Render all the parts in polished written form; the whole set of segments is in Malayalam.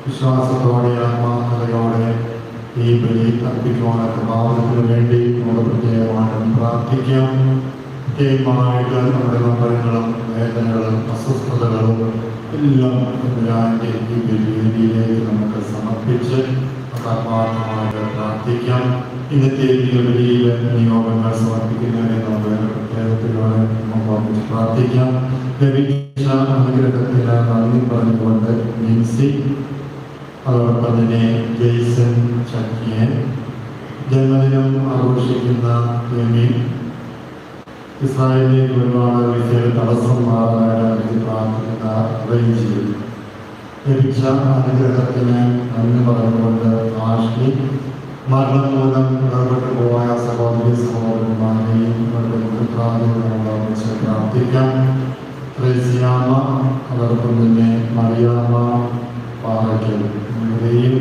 വിശ്വാസത്തോടെ ആത്മാർത്ഥതയോടെ ഈ ബലി അർപ്പിക്കുവാനൊക്കെ ഭാവത്തിന് വേണ്ടി നമുക്ക് പ്രത്യേകമായിട്ടും പ്രാർത്ഥിക്കാം. പ്രത്യേകമായിട്ട് നമ്മുടെ നമ്പരങ്ങളും വേദനകളും അസ്വസ്ഥതകളും എല്ലാം തമ്പുരാന്റെ ഈ ബലിയിലേക്ക് നമുക്ക് സമർപ്പിച്ച് ആത്മാർത്ഥമായിട്ട് പ്രാർത്ഥിക്കാം. ഇന്നത്തെ ഈ ബലിയിൽ നിയോഗങ്ങൾ സമർപ്പിക്കുന്നതിനെ നമുക്ക് പ്രത്യേകത്തിലൂടെ നമുക്ക് പ്രാർത്ഥിക്കാം. ലഭിച്ച അനുഗ്രഹത്തിന് നന്ദി പറഞ്ഞുകൊണ്ട് നിൻസി, അതോടൊപ്പം തന്നെ ജെയ്സൺ ചക്കിയൻ, ജന്മദിനം ആഘോഷിക്കുന്ന ടെമി, ഇസ്രായേലിലേക്ക് ഒരുപാട് വിഷയ തടസ്സം മാറാനായിട്ട് പ്രാർത്ഥിക്കുന്ന അറേഞ്ച് ചെയ്തു. ലഭിച്ച അനുഗ്രഹത്തിന് നന്ദി പറഞ്ഞുകൊണ്ട് ആഷ്ലി, മരണം മൂലം ഇടപെട്ട് പോയ സഹോദരി സഹോദരന്മാരെയും വെച്ച് പ്രാർത്ഥിക്കാം. ത്രേസ്യാമ്മ, അതോടൊപ്പം തന്നെ മറിയാമ്മ പാറയ്ക്കൽ ഇവരെയും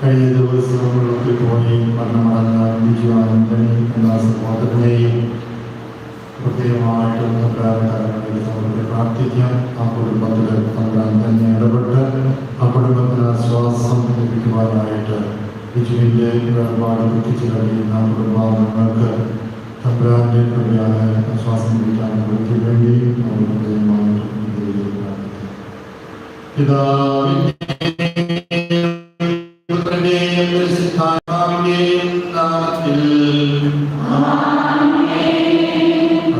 കഴിഞ്ഞ ദിവസങ്ങളിൽ പോയി മരണമടഞ്ഞ ബിജു ആന്റണി എന്ന സഹോദരനെയും പ്രത്യേകമായിട്ട് നമുക്ക് പ്രാർത്ഥിക്കാം. ആ കുടുംബത്തിൽ തമ്പുരാൻ തന്നെ ഇടപെട്ട് ആ കുടുംബത്തിന് ആശ്വാസം ലഭിക്കുവാനായിട്ട് ബിജുവിൻ്റെ വേർപാട് എത്തിച്ചു കഴിയുന്ന കുടുംബാംഗങ്ങൾക്ക് തമ്പുരാൻ്റെ കൃപയായ ആശ്വാസം ലഭിക്കാൻ വേണ്ടി നമ്മൾ പ്രത്യേകമായിട്ട് പ്രാർത്ഥിക്കാം. പിതാവിൻ്റെയും പുത്രൻ്റെയും പരിശുദ്ധാത്മാവിൻ്റെയും നാമത്തിൽ Amen.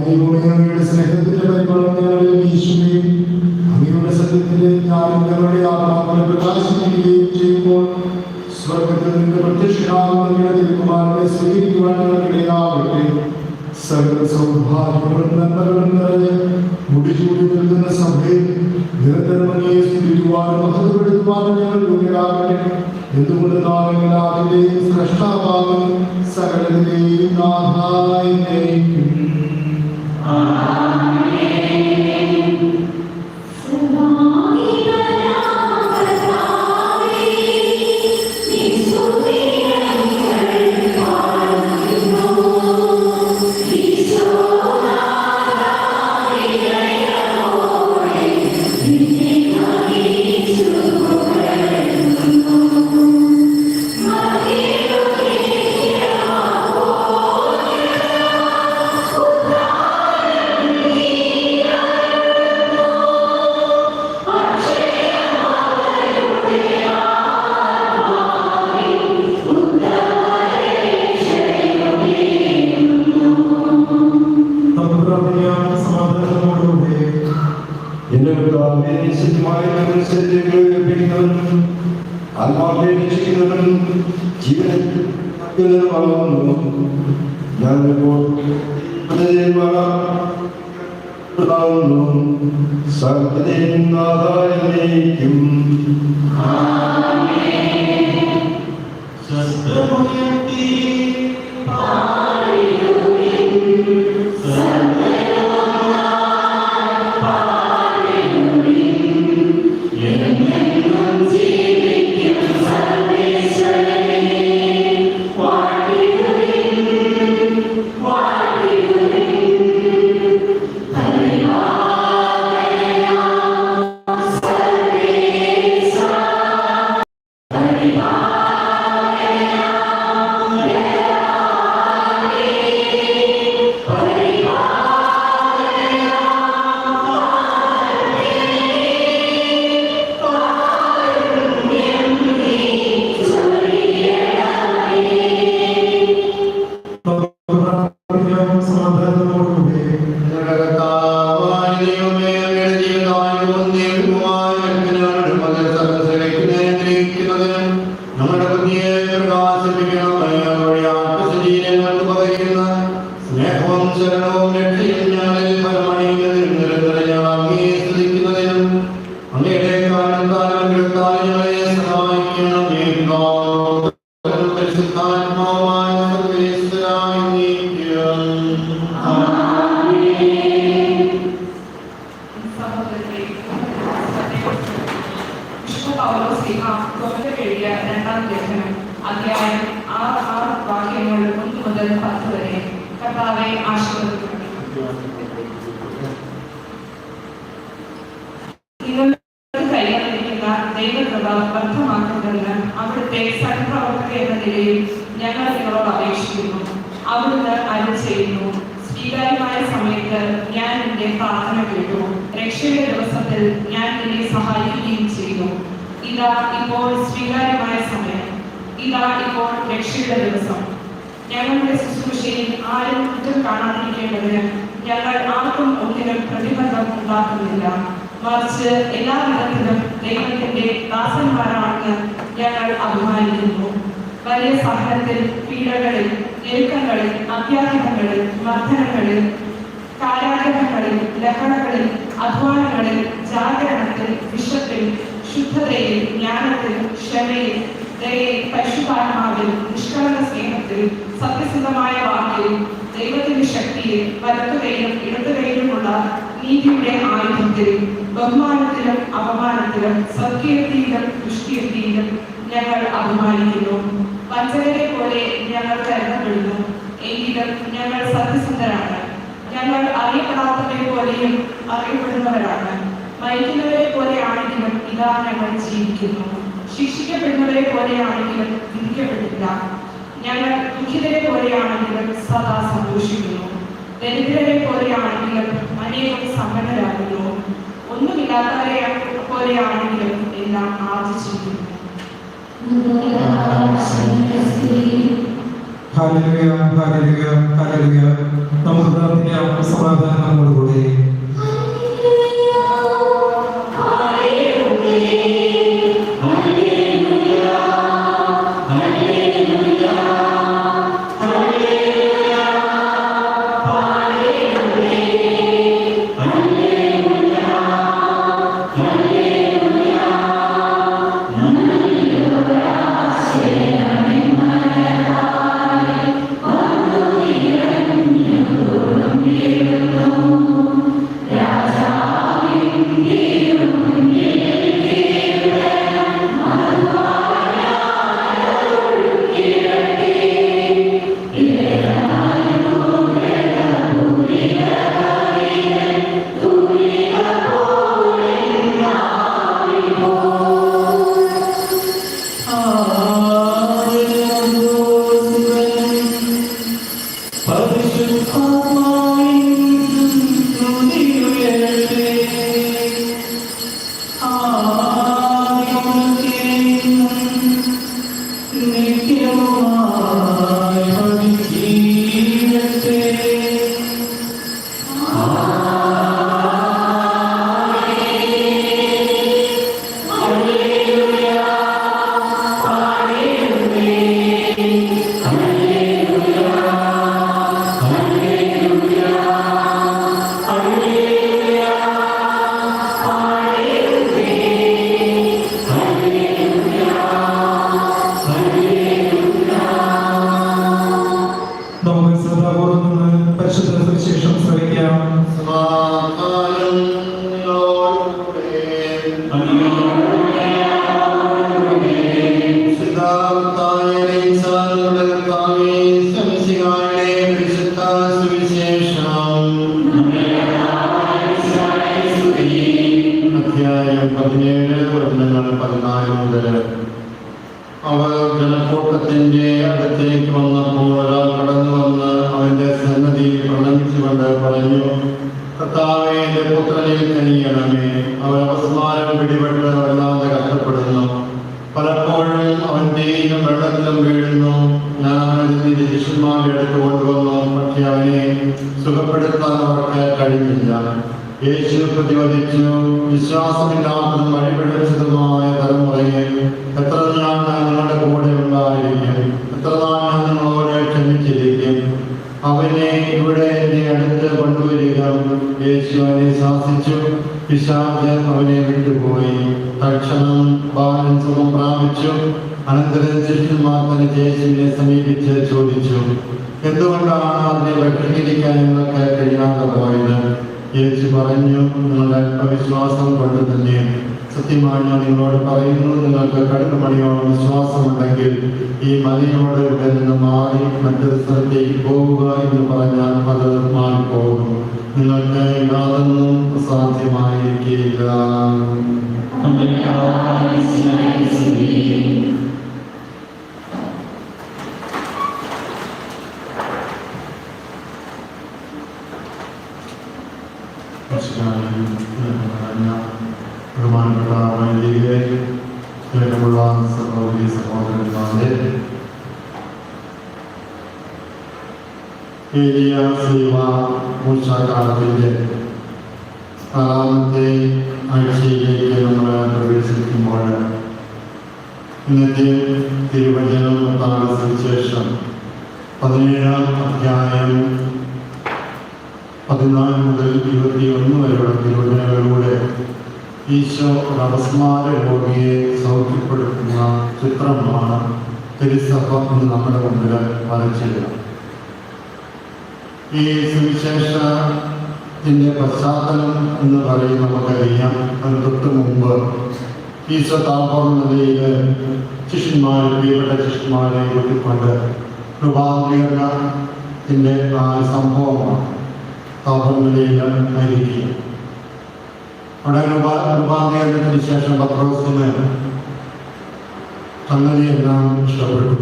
ദൈവമേ, അങ്ങയുടെ സ്നേഹത്തിന്റെ പരിമളം ഞങ്ങളിൽ വീശുകയും അങ്ങയുടെ സത്യത്തിന്റെ ജ്ഞാനം ഞങ്ങളുടെ ആത്മാക്കളെ പ്രകാശിപ്പിക്കുകയും ചെയ്യുമ്പോൾ സ്വർഗത്തിൽ നിന്ന് പ്രത്യക്ഷനാകുന്ന അങ്ങയുടെ തിരുക്കുമാരനെ സ്വീകരിക്കുവാൻ ഞങ്ങൾക്കിടയാകട്ടെ. സകല സൗഭാഗ്യങ്ങളും നന്മകളും നിറഞ്ഞ് മുടിചൂടി നിൽക്കുന്ന സഭയിൽ നിരന്തരം അങ്ങയെ സ്തുതിക്കുവാനും മഹത്വപ്പെടുത്തുവാനും ഞങ്ങൾ യോഗ്യരാകട്ടെ. എന്തുകൊണ്ട് നാളെല്ലാതിന്റെയും സ്രഷ്ടാവാകും സകലത്തിന്റെയും നാഥായി നയിക്കും. സമാധാനത്തോടുകൂടി. അവർ ജനക്കൂട്ടത്തിന്റെ അടുത്തേക്ക് വന്നപ്പോൾ ഒരാൾ കടന്നു വന്ന് അവന്റെ സന്നദ്ധിയിൽ പ്രണമിച്ചുകൊണ്ട് പറഞ്ഞു, കർത്താവേ, എന്റെ പുത്രനിൽ കനിയണമേ. അവൻ അപസ്മാരം പിടിപെട്ട് വല്ലാതെ കഷ്ടപ്പെടുന്നു. പലപ്പോഴും അവൻ തീയിലും വെള്ളത്തിലും വീഴുന്നു. ഞാൻ അവനെ ശിഷ്യന്മാരുടെ അടുത്ത് കൊണ്ടുവന്നു, പക്ഷെ അവനെ സുഖപ്പെടുത്താൻ അവർക്ക് കഴിഞ്ഞില്ല. യേശു പ്രതിവദിച്ചു, വിശ്വാസമില്ലാത്തതും വഴിപിഴച്ചതുമായ തലമുറയെ എത്ര നാൾ ഞാൻ നിങ്ങളുടെ കൂടെ ഉണ്ടായിരിക്കും? എത്ര നാൾ ഞാൻ നിങ്ങളോട് ക്ഷമിച്ചിരിക്കും? അവനെ ഇവിടെ എന്റെ അടുത്ത് കൊണ്ടുവരിക. യേശു അവനെ ശാസിച്ചു. പിശാച് അവനെ വിട്ടുപോയി. തൽക്ഷണം ബാലൻ സുഖം പ്രാപിച്ചു. അനന്തരം ശിഷ്യന്മാർ തന്നെ യേശുവിനെ സമീപിച്ച് ചോദിച്ചു, എന്തുകൊണ്ടാണ് അതിനെ വെട്ടിരിക്കാൻ നിങ്ങൾക്ക് കഴിയാതെ പോയത്? യേശു പറഞ്ഞു, നിങ്ങളുടെ അല്പവിശ്വാസം കൊണ്ട് തന്നെ. സത്യമായി ഞാൻ നിങ്ങളോട് പറയുന്നു, നിങ്ങൾക്ക് കടുകുമണിയോളം വിശ്വാസമുണ്ടെങ്കിൽ ഈ മലയോട് ഇവിടെ നിന്ന് മാറി മറ്റൊരു സ്ഥലത്തേക്ക് പോവുക എന്ന് പറഞ്ഞാൽ അത് മാറിപ്പോകും. നിങ്ങൾക്ക് യാതൊന്നും അസാധ്യമായിരിക്കില്ല. ബഹുമാനപ്പെട്ട വൈദികരെ, സ്നേഹമുള്ള സഹോദരി സഹോദരന്മാരെ, ഏലിയ സേവാ മൂർച്ചാകാലത്തിന്റെ 6ാമത്തെ ആഴ്ചയിലേക്ക് നമ്മൾ പ്രവേശിക്കുമ്പോൾ ഇന്നത്തെ തിരുവചനം സുവിശേഷം 17-ാം അധ്യായം 14 മുതൽ 21 വരെയുള്ള തിരുവചനങ്ങളിലൂടെ ഈശോ അപസ്മാര രോഗിയെ സൗഖ്യപ്പെടുത്തുന്ന ചിത്രമാണ് തിരുസഭ എന്ന് നമ്മുടെ മുമ്പിൽ വരച്ചില്ല. ഈ സുവിശേഷത്തിൻ്റെ പശ്ചാത്തലം എന്ന് പറയും നമുക്കറിയാം. അതിന് തൊട്ട് മുമ്പ് ഈശോ താപോർ നദിയിൽ പ്രിയപ്പെട്ട ശിഷ്യന്മാരെ കൂട്ടിക്കൊണ്ട് രൂപാന്തരീകരണത്തിൻ്റെ സംഭവമാണ്. താപോർ നദിയിൽ ആയിരിക്കുക. അവിടെ രൂപാന്തരീകരണത്തിന് ശേഷം പത്രോസിന് സംഗതിയെല്ലാം ഇഷ്ടപ്പെട്ടു.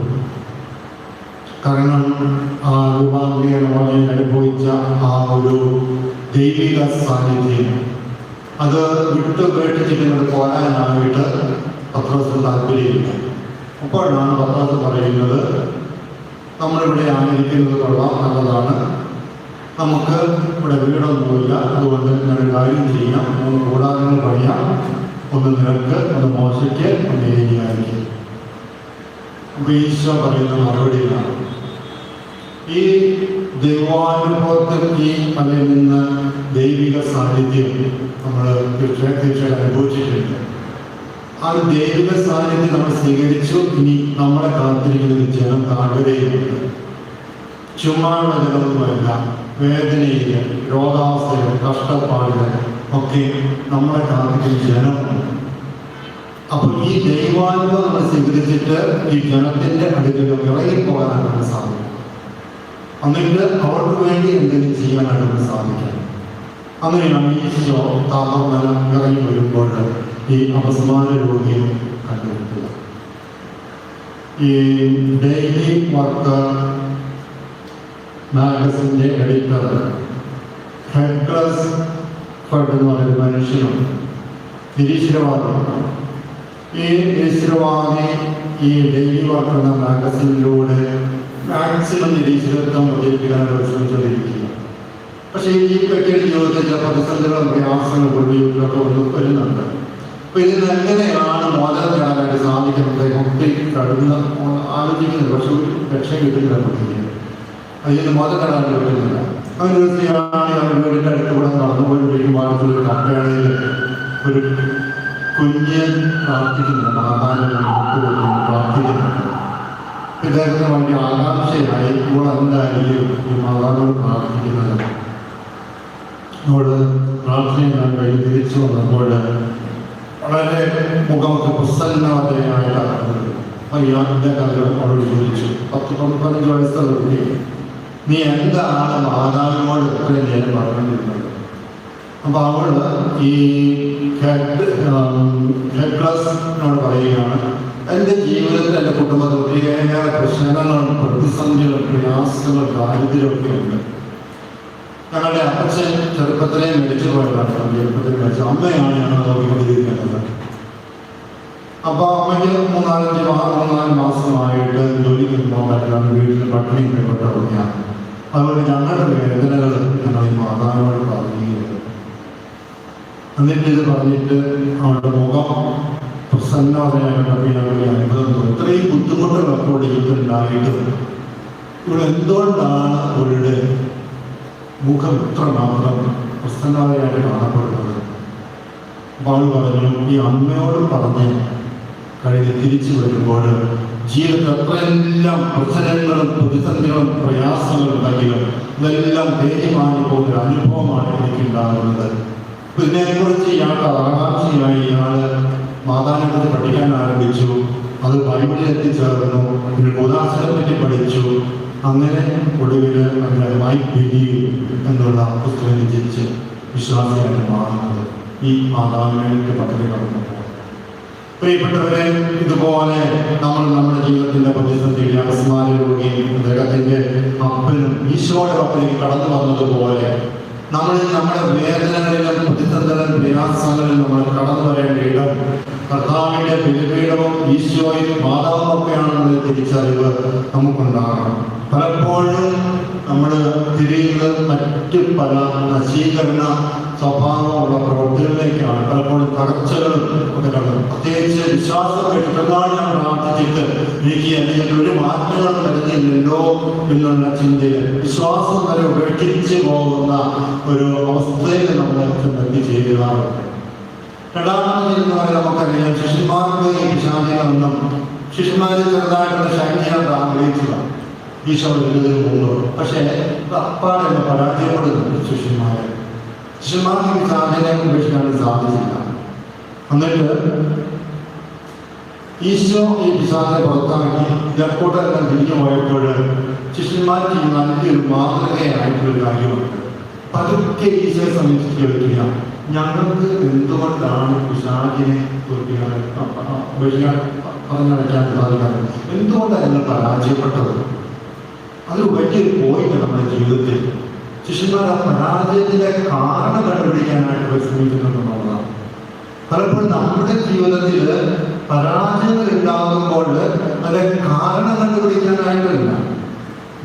കാരണം ആ രൂപാന്തരീകരണം അനുഭവിച്ച ആ ഒരു ദൈവിക സാന്നിധ്യം അത് വിട്ടുപേക്ഷിച്ചിട്ട് പോരാനായിട്ട് പത്രോസിന് താല്പര്യമില്ല. അപ്പോഴാണ് പത്രോസ് പറയുന്നത്, നമ്മളിവിടെ ആയിരിക്കുന്നത് കൊള്ളാം, നല്ലതാണ്, നമുക്ക് ഇവിടെ വീടൊന്നുമില്ല, അതുകൊണ്ട് ഞാനൊരു കാര്യം ചെയ്യാം, 3 കൂടാരങ്ങൾ പണിയാം, ഒന്ന് നിനക്ക്, ഒന്ന് മോശയ്ക്ക്, ഒന്ന് ഏരിയായിരിക്കും. അപ്പോൾ ഈശോ പറയുന്ന മറുപടിയിലാണ് ഈ ദൈവാനുഭവത്തിൽ ഈ മലയിൽ നിന്ന് ദൈവിക സാന്നിധ്യം നമ്മൾ തീർച്ചയായും അനുഭവിച്ചിട്ടുണ്ട്. ആ ഒരു ദൈവിക സാന്നിധ്യം നമ്മൾ സ്വീകരിച്ചു. ഇനി നമ്മളെ കാത്തിരിക്കുന്ന ഒരു ജനം താഴ്വരയിലുണ്ട്. ചുമ്മാനുള്ള ജനമൊന്നുമല്ല, വേദനയില്, രോഗാവസ്ഥയിൽ, കഷ്ടപ്പാടില് ഒക്കെ നമ്മളെ കാത്തിരിക്കുന്ന ജനമുണ്ട്. അപ്പോൾ ഈ ദൈവാനുഭവം നമ്മൾ സ്വീകരിച്ചിട്ട് ഈ ജനത്തിന്റെ അടുക്കൽ ഇറങ്ങിപ്പോകാനാണ് നമുക്ക് സാധിക്കും. എന്നിട്ട് അവർക്ക് വേണ്ടി എന്തെങ്കിലും ചെയ്യാനായിട്ട് നമുക്ക് സാധിക്കാം. അങ്ങനെയാണ് ഈശോ താപമല ഇറങ്ങി വരുമ്പോൾ ഈ അപസ്മാര രോഗിയെ കണ്ടുപിടിക്കുക. ഈ ഡെയിലി വർക്ക് മാഗസിൻ്റെ എഡിറ്റർ ഹെഡ്ലസ് ഫഡ് എന്ന് പറയുന്ന മനുഷ്യനും നിരീശ്വരവാദിയാണ്. ഈ നിരീശ്വരവാദി ഈ ഡെയിലി വർക്ക് എന്ന മാഗസിനിലൂടെ മാക്സിമം നിരീശ്വരത്വം പ്രചരിപ്പിക്കാനായിട്ട് ശ്രമിച്ചുകൊണ്ടിരിക്കുക. പക്ഷേ ഈ വ്യക്തിയുടെ ജീവിതത്തിൽ ചില പ്രതിസന്ധികളും പ്രയാസങ്ങളും പൊടിയൊക്കെ വരുന്നുണ്ട്. അപ്പോൾ ഇതിന് എങ്ങനെയാണ് മോചനം നേടാനായിട്ട് സാധിക്കുന്നത് ഒത്തിരി കടന്ന് ആലോചിക്കുന്നത്. പക്ഷെ ഒരു ലക്ഷ്യം കിട്ടുന്നില്ല കുട്ടിക്ക്. അതിന് മോചനം നേടാനായിട്ട് പറ്റുന്നില്ല. അങ്ങനെ ഒരു സ്ത്രീയാണ് വീടിൻ്റെ അടുത്ത് കൂടെ നടന്നുപോയിരിക്കുമ്പോൾ ഒരു കപ്പയാണെങ്കിൽ ഒരു കുഞ്ഞ് പ്രാർത്ഥിക്കുന്നുണ്ട്, മാതാവിനെ പ്രാർത്ഥിക്കുന്നുണ്ട്. ഇദ്ദേഹത്തിന് വലിയ ആകാംക്ഷയായി ഇപ്പോൾ എന്തായാലും ഈ മാതാവിനോട് പ്രാർത്ഥിക്കുന്നത്. അവിടെ പ്രാർത്ഥനയെല്ലാം കഴിഞ്ഞ് തിരിച്ചു വന്നപ്പോൾ വളരെ മുഖമൊക്കെ പ്രസന്നവതയായിട്ട് അയ്യാൻ്റെ കഥ അവരോട് ചോദിച്ചു. 10-15 വയസ്സുള്ള കുട്ടി, നീ എന്താണ് മാതാവിനോട് ഇത്രയും നേരം പറഞ്ഞിരുന്നത്? അപ്പോൾ അവൾ ഈ ഹെഡ്ലസിനോട് പറയുകയാണ്, എൻ്റെ ജീവിതത്തിൽ എൻ്റെ കുടുംബത്തിൽ ഒത്തിരിയേറെ പ്രശ്നങ്ങളും പ്രതിസന്ധികളും പ്രയാസങ്ങളും ദാരിദ്ര്യമൊക്കെ ഉണ്ട്. ഞങ്ങളുടെ അപ്പച്ചൻ ചെറുപ്പത്തിലെ മരിച്ചു പോയതാണ്. ചെറുപ്പത്തിൽ മരിച്ചു അമ്മയാണ് ഞങ്ങൾ നോക്കിക്കൊണ്ടിരിക്കുന്നത്. അപ്പോൾ അമ്മയ്ക്ക് 3-4 മാസമായിട്ട് ജോലിക്ക് പോകാൻ പറ്റില്ല, വീട്ടിൽ പട്ടിണി പെട്ടവയാണ്. അതുകൊണ്ട് ഞങ്ങളുടെ വേദനകൾ ഞങ്ങൾ ഈ മാതാവിനോട് പറയുകയുള്ളൂ. എന്നിട്ട് ഇത് പറഞ്ഞിട്ട് അവരുടെ മുഖം പ്രസന്നതയായിട്ട് ഞങ്ങളുടെ അനുഭവം ഇത്രയും ബുദ്ധിമുട്ടുകളൊക്കെ ജീവിതത്തിലുണ്ടായിട്ട് ഇവിടെ എന്തുകൊണ്ടാണ് അവരുടെ മുഖം ഇത്രമാത്രം പ്രസന്നതയായിട്ട് കാണപ്പെടുന്നത്? അപ്പോൾ അവൾ പറഞ്ഞു, ഈ അമ്മയോട് പറഞ്ഞ് കഴിഞ്ഞ് തിരിച്ചു വരുമ്പോൾ ജീവിതത്തിൽ എത്രയെല്ലാം പ്രശ്നങ്ങളും പ്രതിസന്ധികളും പ്രയാസങ്ങളും ഉണ്ടെങ്കിലും ഇതെല്ലാം തേഞ്ഞുമാറി പോകുന്നൊരു അനുഭവമാണ് എനിക്കുണ്ടാകുന്നത്. ഇതിനെക്കുറിച്ച് ഇയാൾക്ക് ആകാംക്ഷയായി ഇയാൾ മാതാവിനെക്കുറിച്ച് പഠിക്കാൻ ആരംഭിച്ചു. അത് ബൈബിളിൽ എത്തിച്ചേർന്നു. പിന്നെ ഉദാസനെ പറ്റി പഠിച്ചു. അങ്ങനെ ഒടുവിൽ അതിനായി ബിലീവ് എന്നുള്ള പുസ്തകം രചിച്ച് വിശ്വാസിയായിട്ട് മാറുന്നത് ഈ മാതാവിനെ പദ്ധതി നടന്നപ്പോൾ. പ്രിയപ്പെട്ടവരെ, ഇതുപോലെ നമ്മൾ നമ്മുടെ ജീവിതത്തിന്റെ പ്രതിസന്ധിയിൽ അപസ്മാര രോഗിയും അദ്ദേഹത്തിന്റെ അപ്പനും ഈശോയുടെ അപ്പനിലേക്ക് കടന്നു വന്നതുപോലെ നമ്മൾ നമ്മുടെ വേദനകളിലും പ്രതിസന്ധികളിലും പ്രയാസങ്ങളിലും നമ്മൾ കടന്നു വരേണ്ട ഇടം കർത്താവിന്റെ ബലിപീഠവും ഈശോയും മാതാവും ഒക്കെയാണെന്നുള്ള തിരിച്ചറിവ് നമുക്കുണ്ടാകണം. പലപ്പോഴും നമ്മൾ തിരിയുന്നത് മറ്റു പല നശീകരണ സ്വഭാവമുള്ള പ്രവൃത്തികളിലേക്കാണ്. പലപ്പോഴും തകർച്ചകളും ഒക്കെ കടന്നു. പ്രത്യേകിച്ച് വിശ്വാസം എടുക്കുന്നതാണ് ഞാൻ പ്രാർത്ഥിച്ചിട്ട് എനിക്ക് അല്ലെങ്കിൽ ഒരു മാറ്റങ്ങളും വരുന്നില്ലല്ലോ എന്നുള്ള ചിന്തയിൽ വിശ്വാസം വരെ ഉപേക്ഷിച്ച് പോകുന്ന ഒരു അവസ്ഥയിൽ നമ്മളൊക്കെ എത്തിച്ചേരാറുണ്ട്. രണ്ടാമത് നമുക്കറിയാം, ശിഷ്യന്മാർക്ക് ഈ പിശാചികളൊന്നും ശിഷ്യന്മാരെ ചെറുതായിട്ടുള്ള ശൈലിയാണ് ആഗ്രഹിച്ചതാണ്. ഈശോ എഴുതുന്നതിന് മുമ്പ്. പക്ഷേ അപ്പാടെ പരാജയപ്പെടുന്നുണ്ട് ശിഷ്യന്മാർക്ക് ഈ സാധനയെ ഉപേക്ഷിക്കാൻ സാധിച്ചില്ല. എന്നിട്ട് ഈശോ ഈ പിശാചിനെ പുറത്താക്കി ഇടക്കോട്ടെല്ലാം തിരിഞ്ഞു പോയപ്പോൾ ശിഷ്യന്മാർക്ക് നല്ലൊരു മാതൃകയായിട്ടുള്ളൊരു കാര്യമുണ്ട്. പതുക്കെ ഈശോയെ സമീപിച്ച് കേൾക്കുക, ഞങ്ങൾക്ക് എന്തുകൊണ്ടാണ് പിശാചിനെ ഉപേക്ഷിക്കാൻ പറഞ്ഞടയ്ക്കാൻ സാധിക്കാറ്? എന്തുകൊണ്ടാണ് ഞങ്ങൾ പരാജയപ്പെട്ടത്? അതൊരു വലിയൊരു പോയിന്റ് നമ്മുടെ ജീവിതത്തിൽ. ശിഷ്യന്മാർ ആ പരാജയത്തിന്റെ കാരണം കണ്ടുപിടിക്കാനായിട്ട് പരിശ്രമിക്കുന്നുണ്ടെന്നുള്ളതാണ്. പലപ്പോഴും നമ്മുടെ ജീവിതത്തിൽ പരാജയങ്ങൾ ഉണ്ടാകുമ്പോൾ അതിന്റെ കാരണം കണ്ടുപിടിക്കാനായിട്ടില്ല,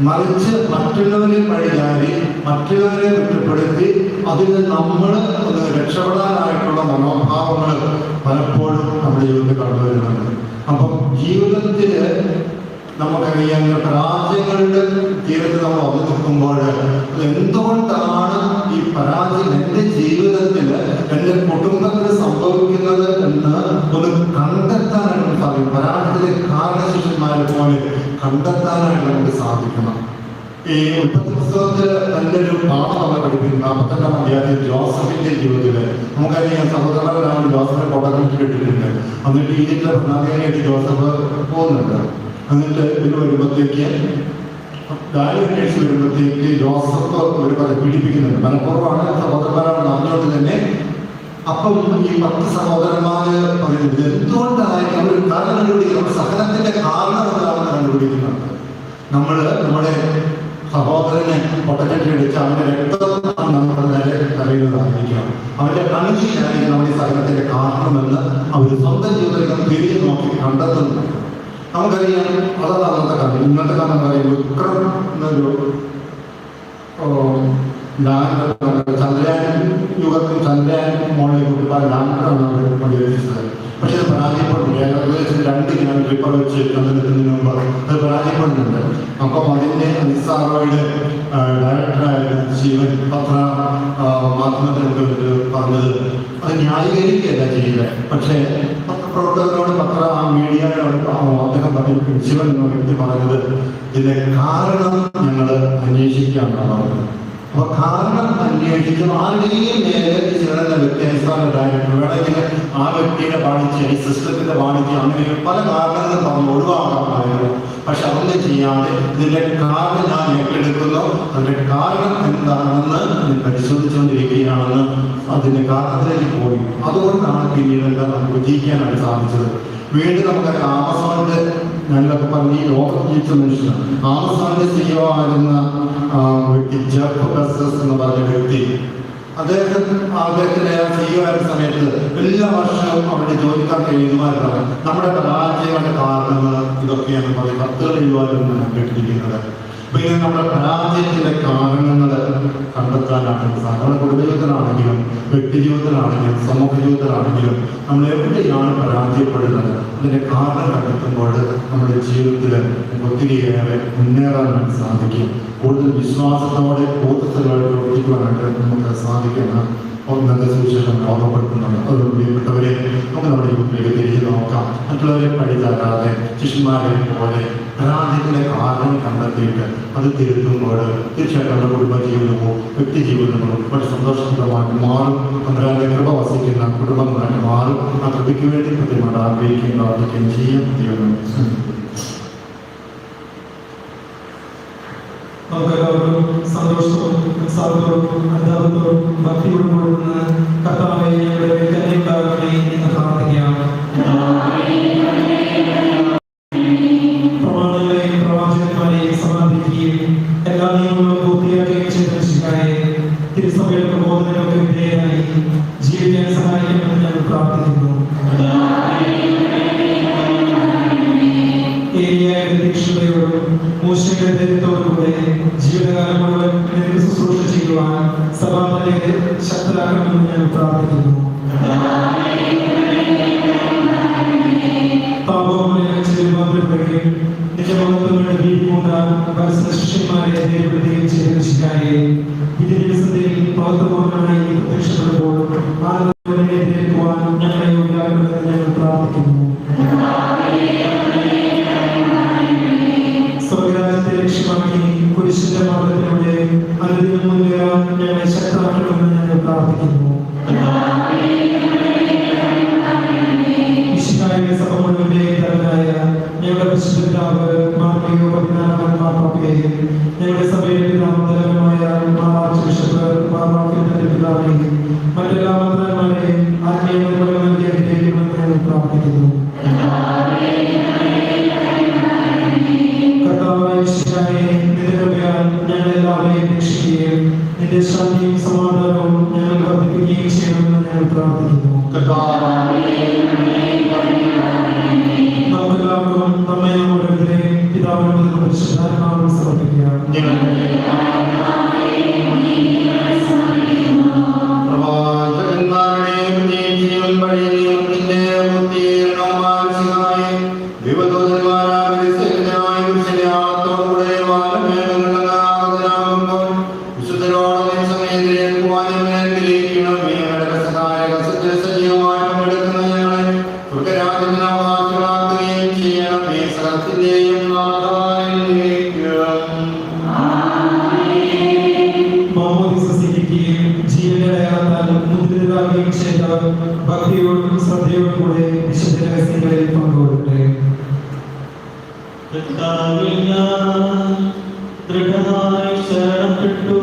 മറിച്ച് മറ്റുള്ളവരെ പഴിചാരി മറ്റുള്ളവരെ കുറ്റപ്പെടുത്തി അതിൽ നമ്മൾ ഒന്ന് രക്ഷപ്പെടാനായിട്ടുള്ള മനോഭാവങ്ങൾ പലപ്പോഴും നമ്മുടെ ജീവിതത്തിൽ കണ്ടുവരുന്നുണ്ട്. അപ്പം ജീവിതത്തിൽ നമുക്കറിയാം പരാജയങ്ങളുടെ തീരത്ത് നമ്മൾ വന്നു നിൽക്കുമ്പോൾ എന്തുകൊണ്ടാണ് ഈ പരാജയം എൻ്റെ ജീവിതത്തിൽ എൻ്റെ കുടുംബത്തിൽ സംഭവിക്കുന്നത് എന്ന് ഒന്ന് കണ്ടെത്താനായിട്ട് സാധിക്കും. പരാജയത്തിലെ കാരണശിഷ്യന്മാരെ പോലെ കണ്ടെത്താനായിട്ട് നമുക്ക് സാധിക്കണം. ഈ ഉൽപ്പത്തി പുസ്തകത്തിൽ നല്ലൊരു പാഠം നമ്മൾ പഠിപ്പിക്കുന്നു. 42-ാം അധ്യായത്തിൽ ജോസഫിന്റെ ജീവിതത്തിൽ നമുക്കറിയാം സഹോദരനാണ് ജോസഫിനെ കോട്ടക്കലിട്ട് കിട്ടിയിട്ടുണ്ട്. എന്നിട്ട് ഈജിപ്തിലെ ഭരണാധികാരിയായിട്ട് ജോസഫ് പോകുന്നുണ്ട്. എന്നിട്ട് ഇത് വരുമ്പോഴത്തേക്ക് ഡാലിയേഴ്സ് വരുമ്പോഴത്തേക്ക് ജോസഫ് ഒരു പീഡിപ്പിക്കുന്നുണ്ട്. മനഃപൂർവ്വമാണ്, സഹോദരന്മാരാണ് അറിഞ്ഞുകൊണ്ട് തന്നെ. അപ്പം ഈ 10 സഹോദരന്മാര് പറയുന്നത് എന്തുകൊണ്ടായിരിക്കും അവർ കാരണം കണ്ടുപിടിക്കുന്നത്, സഹനത്തിന്റെ കാരണം എന്താണെന്ന് കണ്ടുപിടിക്കുന്നുണ്ട്. നമ്മുടെ സഹോദരനെ പൊട്ടക്കെട്ടിടിച്ച് അവന്റെ രക്തം നമ്മുടെ നേരെ അറിയുന്നതായിരിക്കണം, അവന്റെ കണിശയായിരിക്കും നമ്മുടെ സഹനത്തിന്റെ കാരണമെന്ന് അവർ സ്വന്തം ജീവിതത്തിൽ തിരിഞ്ഞു നോക്കി കണ്ടെത്തുന്നു. നമുക്കറിയാം അതാണ് അന്നത്തെ കാലം. ഇന്നത്തെ കാലം പറയുമ്പോൾ വിക്രം എന്നൊരു ചന്ദ്രയാൻ യുഗത്തിൽ ചന്ദ്രയാൻ മോളിൽ കുട്ടിപ്പാൽ ലാൻഡറാണ് അവർ പണിയെടുത്തത്. പക്ഷെ അത് പരാജയപ്പെടുന്നു. ഏകദേശം 2 ഞാൻ പേപ്പർ വെച്ച് കണ്ടെത്തുന്നതിന് മുമ്പ് അത് പരാജയപ്പെടുന്നുണ്ട്. അപ്പം അതിൻ്റെ നിസ്സാറോയുടെ ഡയറക്ടറായ ശിവൻ പത്ര മാധ്യമത്തിനൊക്കെ പറഞ്ഞത് അത് ന്യായീകരിക്കുകയല്ല ചെയ്യുന്നത്. പക്ഷേ പത്രപ്രവർത്തകരോട് ആ മീഡിയയോട് അദ്ദേഹം പറഞ്ഞു, ശിവൻ എന്ന വ്യക്തി പറഞ്ഞത് ഇതിന്റെ കാരണം ഞങ്ങൾ അന്വേഷിക്കാനാണ് പറഞ്ഞത്. അപ്പൊ കാരണം അന്വേഷിച്ച് ആരുടെയും നേരെ ചിലരുടെ വ്യത്യാസമാണ് ഡയറക്ടർ വേണമെങ്കിൽ ആ വ്യക്തിയുടെ ബാധിച്ച് ഈ സിസ്റ്റത്തിന്റെ ബാധിച്ച് അങ്ങനെ പല കാരണങ്ങളും പറഞ്ഞു ഒഴിവാക്കാമായിരുന്നു. പക്ഷെ അതൊന്നും ചെയ്യാതെ ഇതിന്റെ കാരണം ഞാൻ ഏറ്റെടുക്കുന്നു, അതിന്റെ കാരണം എന്താണെന്ന് പരിശോധിച്ചുകൊണ്ടിരിക്കുകയാണെന്ന് അതിന്റെ കാരണത്തിലേക്ക് പോയി. അതുകൊണ്ടാണ് പിന്നീട് നമുക്ക് വിജയിക്കാനായിട്ട് സാധിച്ചത്. വീണ്ടും നമുക്കറിയാം ആമസോണിന്റെ ഞാനൊക്കെ പറഞ്ഞ് ഈ ലോകം ജീവിച്ച മനുഷ്യനാണ്. ആമസോണിന്റെ CEO ആയിരുന്ന വ്യക്തി ജെഫ് ബെസോസ് എന്ന് പറഞ്ഞ വ്യക്തി, അദ്ദേഹത്തിന്റെ CEO ആയിരുന്ന സമയത്ത് എല്ലാ വർഷവും അവരുടെ ജോലിക്കാർക്ക് എഴുതുമായിരുന്നു നമ്മുടെ പരാജയങ്ങളുടെ കാരണങ്ങൾ ഇതൊക്കെയാണ് പറയും 10 എഴുതുവാനും കേട്ടിരിക്കുന്നത്. പിന്നെ നമ്മുടെ പരാജയത്തിന്റെ കാരണങ്ങൾ കണ്ടെത്താനാണ് നമ്മുടെ കുടുംബജീവിതത്തിലാണെങ്കിലും വ്യക്തി ജീവിതത്തിലാണെങ്കിലും സമൂഹ ജീവിതത്തിലാണെങ്കിലും നമ്മൾ എവിടെയാണ് പരാജയപ്പെടുന്നത് അതിന്റെ കാരണം കണ്ടെത്തുമ്പോൾ നമ്മുടെ ജീവിതത്തിൽ ഒത്തിരിയേറെ മുന്നേറാനായിട്ട് സാധിക്കും. കൂടുതൽ വിശ്വാസത്തോടെ ബോധത്തോടെ പ്രവർത്തിക്കുവാനായിട്ട് നമുക്ക് സാധിക്കുന്ന ഒന്നത്തെ സുവിശേഷം ഓർമ്മപ്പെടുത്തുന്നുണ്ട്. അതുകൊണ്ട് പ്രിയപ്പെട്ടവരെ നമുക്ക് നമ്മുടെ ജീവിതത്തിലേക്ക് തിരിച്ചു നോക്കാം. മറ്റുള്ളവരെ പഠിച്ചാകാതെ ശിഷ്യന്മാരെ പോലെ പരാജയത്തിലെ കാരണം കണ്ടെത്തിയിട്ട് അത് തിരുത്തുമ്പോൾ തീർച്ചയായിട്ടും നമ്മുടെ കുടുംബജീവിതവും വ്യക്തി ജീവിതങ്ങളും വളരെ സന്തോഷപ്രദമായിട്ട് മാറും. നമ്മുടെ കൃപ വസിക്കുന്ന കുടുംബങ്ങളായിട്ട് മാറും. ആ കൃപയ്ക്ക് വേണ്ടി കൃത്യമായിട്ട് ആഗ്രഹിക്കുകയും പ്രാർത്ഥിക്കുകയും ചെയ്യും. ദൈവം നമുക്കെല്ലാവർക്കും സന്തോഷവും ഉത്സാഹത്തോടും അനുതാപത്തോടും ഭക്തിയോടും കൂടുന്ന കർത്താവേ ഞങ്ങളുടെ കരുണയുണ്ടാകണമേ എന്ന് പ്രാർത്ഥിക്കാം. പ്രമാണങ്ങളെയും പ്രവാചകന്മാരെയും സമാപിക്കുകയും എല്ലാ നിയമങ്ങളും പൂർത്തിയാക്കുകയും ചെയ്ത ശിക്കായെ തിരുസഭയുടെ പ്രബോധനങ്ങൾക്ക് വിധേയരായി ജീവിക്കാൻ സഹായിക്കണമെന്ന് ഞങ്ങൾ പ്രാർത്ഥിക്കുന്നു. ദീക്ഷയോടും മൂശയുടെ ധൈര്യത്തോടുകൂടെ ജീവിതകാലം മുഴുവൻ നിനക്ക് ശുശ്രൂഷ ചെയ്യുവാൻ സഭാതലെ ശക്തരാക്കണമെന്ന് ഞങ്ങൾ പ്രാർത്ഥിക്കുന്നു. പാപവുമായിരിക്കുകയും നിജമഹത്വങ്ങളുടെ ഭീതികൊണ്ടാൽ പരസ്പര ശിഷ്യന്മാരെ ധൈര്യപ്പെടുത്തുകയും ചെയ്ത ശിക്കായെ വിധി ദിവസത്തിൽ മഹത്വപൂർണ്ണമായി പ്രത്യക്ഷപ്പെടുമ്പോൾ ആനന്ദക്കുവാൻ ഞങ്ങളെ യോഗ്യരാക്കണമെന്ന് ഞങ്ങൾ പ്രാർത്ഥിക്കുന്നു. സ്വർഗരാജ്യത്തെ ലക്ഷ്യമാക്കി കുരിശിന്റെ മാർഗത്തിലൂടെ അനുദിനം മുന്നേറാൻ ഞങ്ങളെ ശക്തരാക്കണമെന്ന് ഞങ്ങൾ പ്രാർത്ഥിക്കുന്നു. മിശിഹായുടെ സഭ മുഴുവന്റെയും തലവനായ ഞങ്ങളുടെ പരിശുദ്ധ പിതാവ് മാർഗ്ഗിയോ 14 മാർപ്പാപ്പയെയും ഞങ്ങളുടെ സഭയുടെ പിതാവും തലവനുമായ മാറാച്ച് ബിഷപ്പ് മാർപ്പാപ്പയുടെ പിതാവിനെയും മറ്റെല്ലാ മന്ത്രന്മാരെയും ആത്മീയ നൽകി അനുഗ്രഹിക്കണമെന്ന് ഞങ്ങൾ പ്രാർത്ഥിക്കുന്നു. ഞങ്ങളെല്ലാവരെയും രക്ഷിക്കുകയും നിന്റെ ശാന്തിയും സമാധാനവും ഞങ്ങൾ വർദ്ധിപ്പിക്കുകയും ചെയ്യണമെന്ന് ഞങ്ങൾ പ്രാർത്ഥിക്കുന്നു. നമുക്കെല്ലാവർക്കും നമ്മെ നമ്മുടെ പിതാവിനോട് പരിശുദ്ധാത്മാവിനെ സമർപ്പിക്കാം. പ്രവാചകന്മാരുടെയും ജീവൻ വഴി നിയമത്തിന്റെ പൂർത്തീകരണവുമായി വിവധോധന്മാരായ പുരുഷനെ ആത്മാവുടെ വിശുദ്ധരോടും സമയത്തിലേക്കണം സഹായക സജീവമായി പങ്കെടുക്കുന്ന ഞങ്ങളെ സ്വർഗരാജ്യത്തിനാവാസികളാക്കുകയും ചെയ്യണം ഈ സകലത്തിന്റെയും ഭക്തിയോടും ശ്രദ്ധയോടും കൂടെ വിശുദ്ധ രഹസ്യങ്ങളിൽ പങ്കുകൊള്ളട്ടെ. ദൃഢമായി ശരണപ്പെട്ടു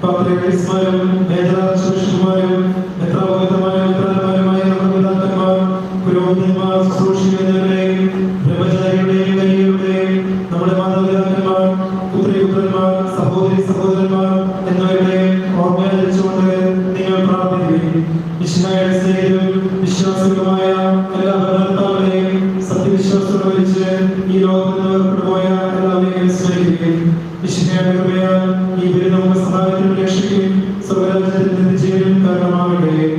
പത്രികമാരും മേജരാശിമാരും എത്ര ഭഗതമായ ഉത്തരവാദമായ നമ്മുടെ പിതാക്കൾ അവിശ്വാസികളുമായ എല്ലാ ഭരണത്താളെയും സത്യവിശ്വാസത്തോടെ വലിച്ച് ഈ ലോകത്തിൽ നിന്ന് വേർപെട്ടുപോയ എല്ലാവരെയും സ്നേഹിക്കുകയും വിശുദ്ധയുടെ കൃപയാൽ ഈ പേര് നമുക്ക് സഹായത്തിനും രക്ഷയ്ക്കും സ്വർഗരാജ്യത്തിൽ നിന്ന് ജീവനും കാരണമാകട്ടെ.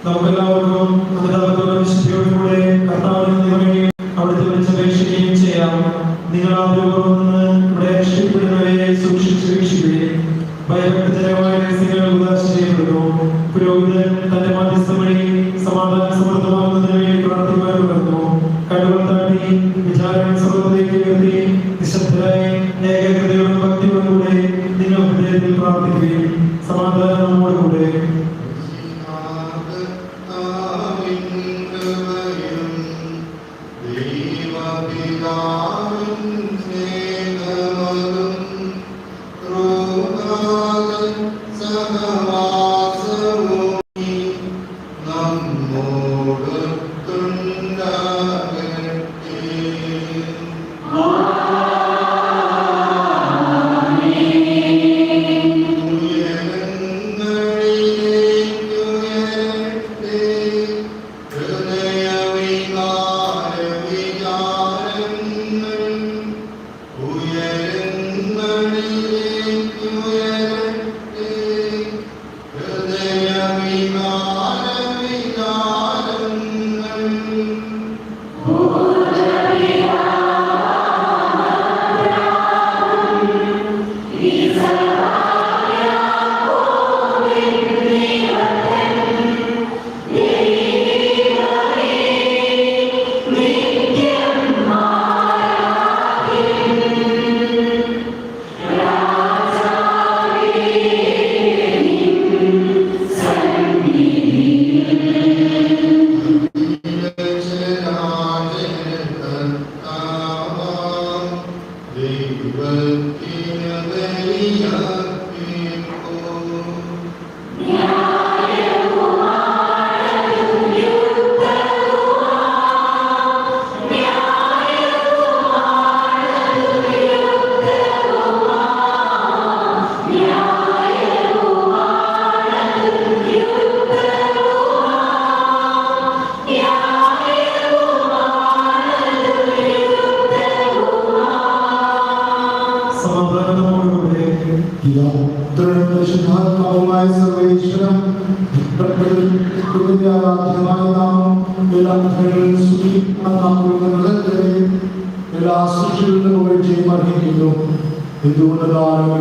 നമുക്കെല്ലാവർക്കും വിശുദ്ധിയോടുകൂടെ കർത്താവിനെ അവിടുത്തെ വിളിച്ചപേക്ഷിക്കുകയും ചെയ്യാം. നിങ്ങൾ ആദ്യപൂർവ്വം ഇവിടെ രക്ഷപ്പെടുന്നവരെ സൂക്ഷിച്ചു വീക്ഷിക്കുകയും ഭയഭക്തജനമായ രഹസ്യങ്ങൾ ഉദാശ ചെയ്യപ്പെടുന്നു. പുരോഹിതൻ തന്റെ മാധ്യസ്ഥം വഴി സമാധാനം സമൃദ്ധമാകുന്നതിന് വേണ്ടി പ്രാർത്ഥിക്കുവാൻ തുടർന്നു. കണ്ണുകൾ താണ്ടി വിചാരങ്ങൾ സ്വർഗ്ഗത്തിലേക്ക് ഉയർത്തി നിശബ്ദരായി ഏകാഗ്രതയോടും ഭക്തിയോടും കൂടെ നിങ്ങൾ ഹൃദയത്തിൽ പ്രാർത്ഥിക്കുകയും സമാധാനം നമ്മോടുകൂടെ.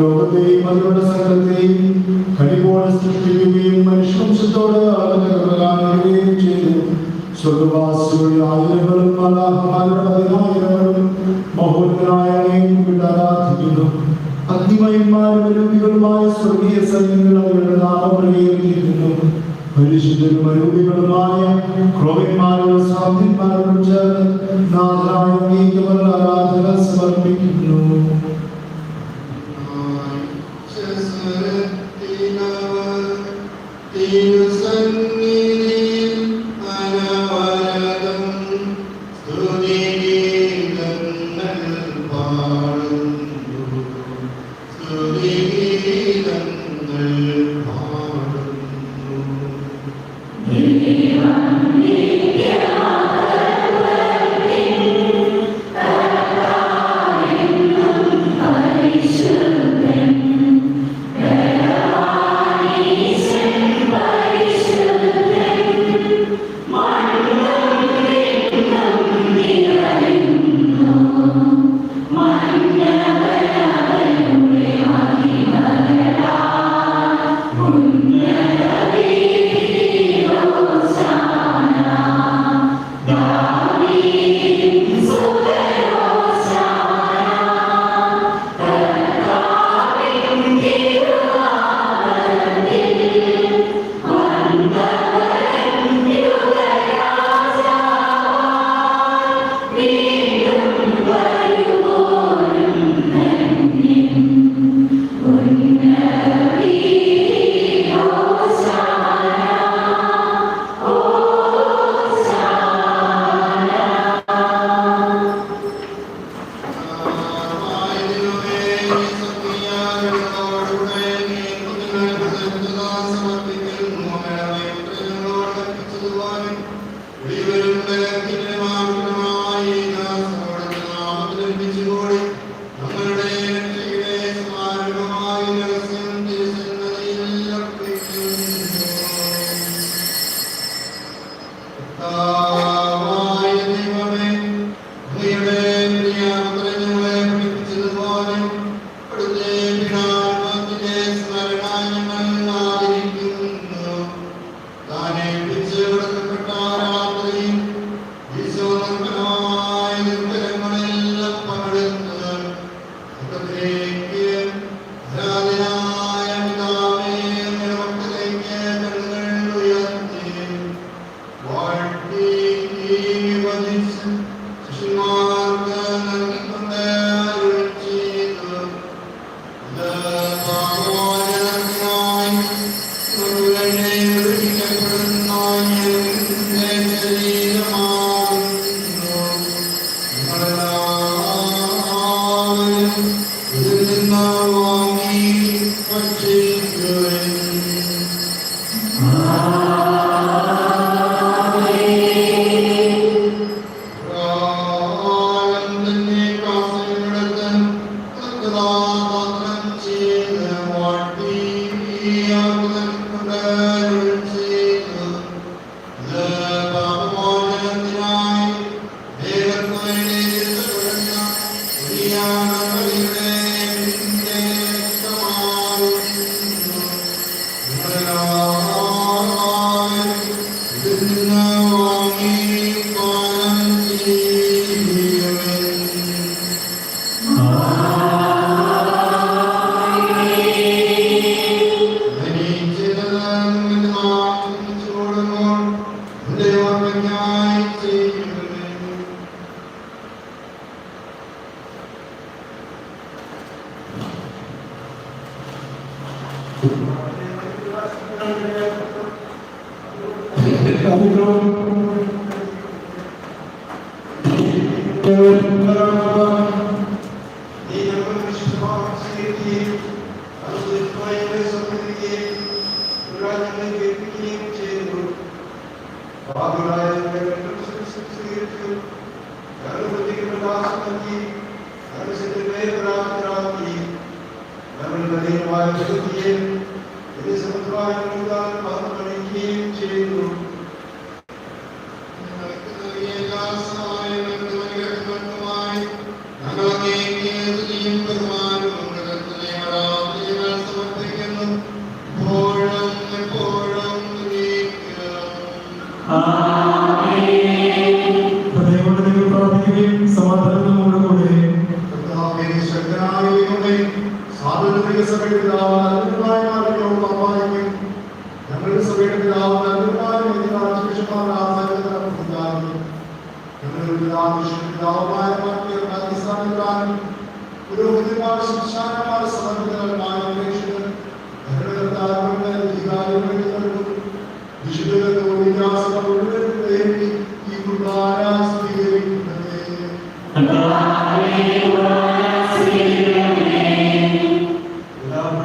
ലോകത്തെയും അതിലുള്ള സകലത്തെയും കഴിവോടെ സൃഷ്ടിക്കുകയും മനുഷ്യവംശത്തോട് അളവുകയും ചെയ്തു. സ്വർഗവാസികളുടെ ആയിരങ്ങളും മലാഹമാരുടെ പതിനായിരങ്ങളും മഹോന്നതനായ ആരാധിക്കുന്നു. അഗ്നിമയന്മാരും അരൂപികളുമായ സ്വർഗീയ സൈന്യങ്ങൾ അവരുടെ നാമം പ്രകീർത്തിക്കുന്നു. പരിശുദ്ധരും അരൂപികളുമായ ക്രോവന്മാരോട് സാധ്യന്മാരോട് ചേർന്ന് നാഥനായ അങ്ങേക്ക് ആരാധന സമർപ്പിക്കുന്നു. തിരുസന്നിധി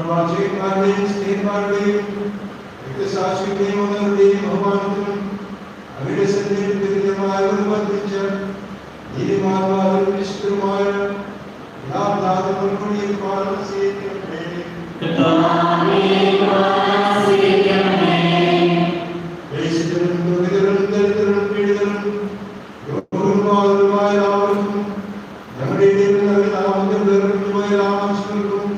പ്രവാചകന്മാരുടെയും സ്ത്രീന്മാരുടെയും രക്തസാക്ഷികളുടെയും ബഹുമാനത്തിനും അവരുടെ സന്നിധിമാരും വർദ്ധിച്ച നീതിമാന്മാരും വിശുദ്ധരുമായ യാഥാർത്ഥ്യങ്ങൾക്കുള്ളിൽ പാർശ്വീകരിക്കണമേ. ദേശത്തിലും ദുരിതരും ദരിദ്രരും പീഡിതരും രോഗികളുമായ എല്ലാവർക്കും ഞങ്ങളുടെ ഇടയിൽ നാമത്തിൽ വേർപെട്ടുപോയ രാമാശ്രമർക്കും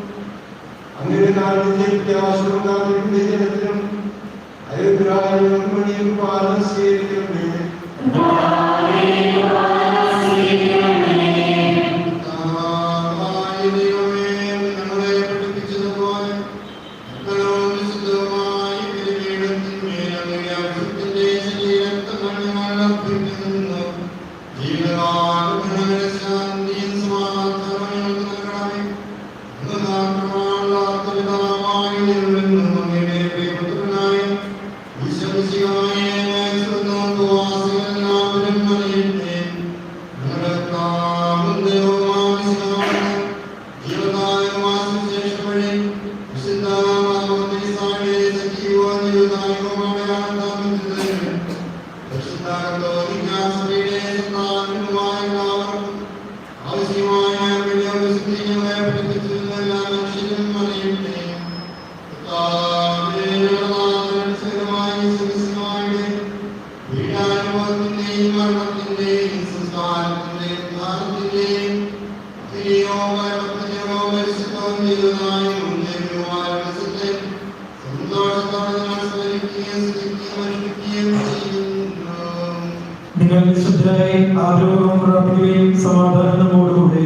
അങ്ങനെ നാടിന്റെ പ്രത്യാശവും കാത്തിരിക്കുന്ന ജനത്തിനും അയോഗ്യരായും വഴിയും പാലം സ്വീകരിക്കണമേ. നിങ്ങൾ വിശുദ്ധരായി ആരോഗ്യം പ്രാപിക്കുകയും സമാധാനത്തോടുകൂടെ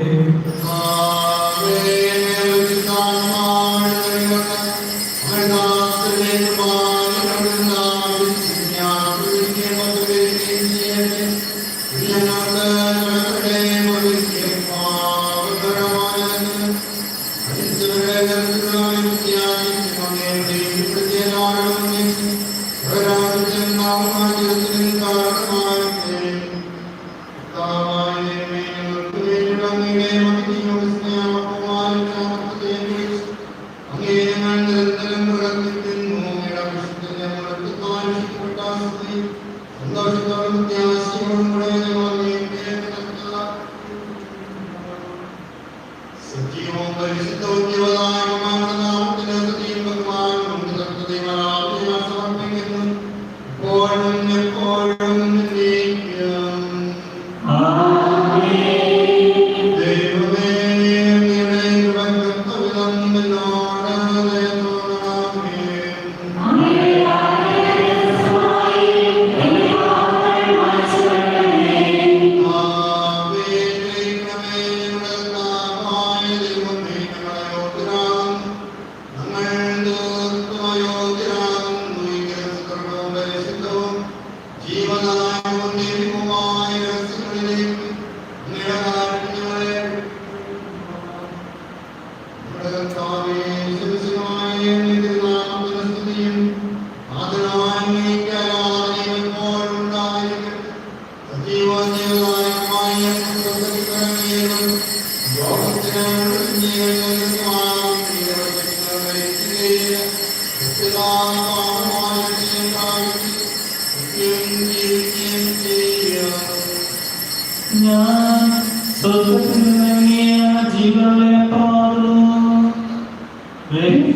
Yeah.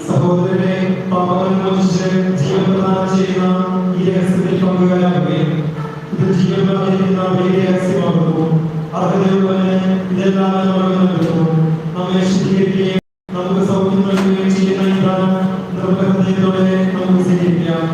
സഹോദരനെ പാപങ്ങൾ മോചിച്ച് ജീവൻ പ്രദാനം ചെയ്യുന്ന ഈ രഹസ്യത്തിൽ പങ്കുകാരാകുകയും ഇത് ജീവൻ പ്രദാനിക്കുന്ന വലിയ രഹസ്യമാകുന്നു. അർഹതയുള്ളവന് ഇതെല്ലാം നൽകുന്നു. നമ്മെ ശുദ്ധീകരിക്കുകയും നമുക്ക് സൗഖ്യം നൽകുകയും ചെയ്യുന്ന ഈ ദാനം നിർബന്ധത്തോടെ നമുക്ക് സ്വീകരിക്കാം.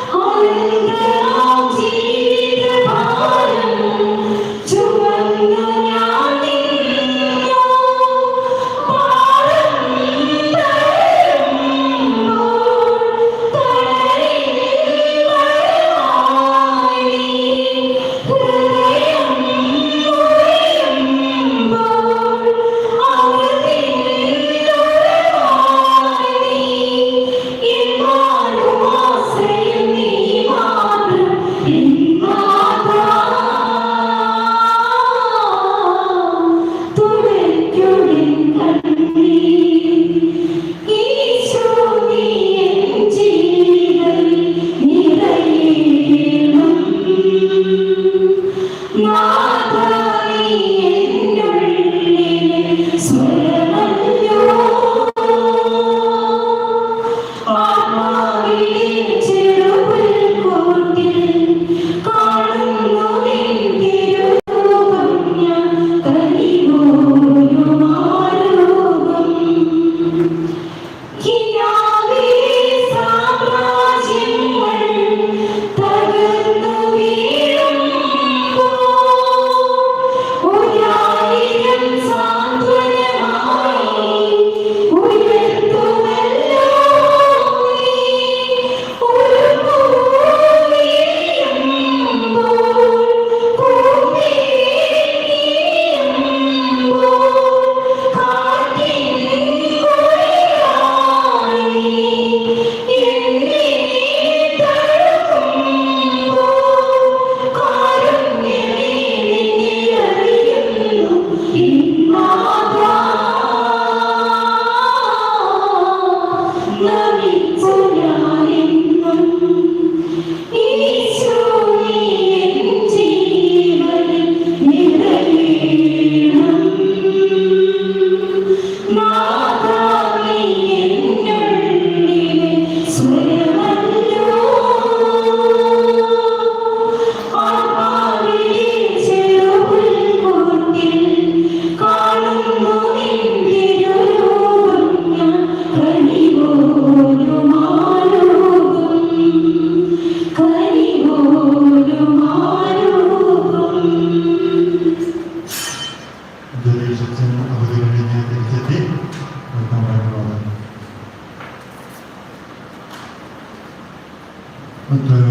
Hallelujah.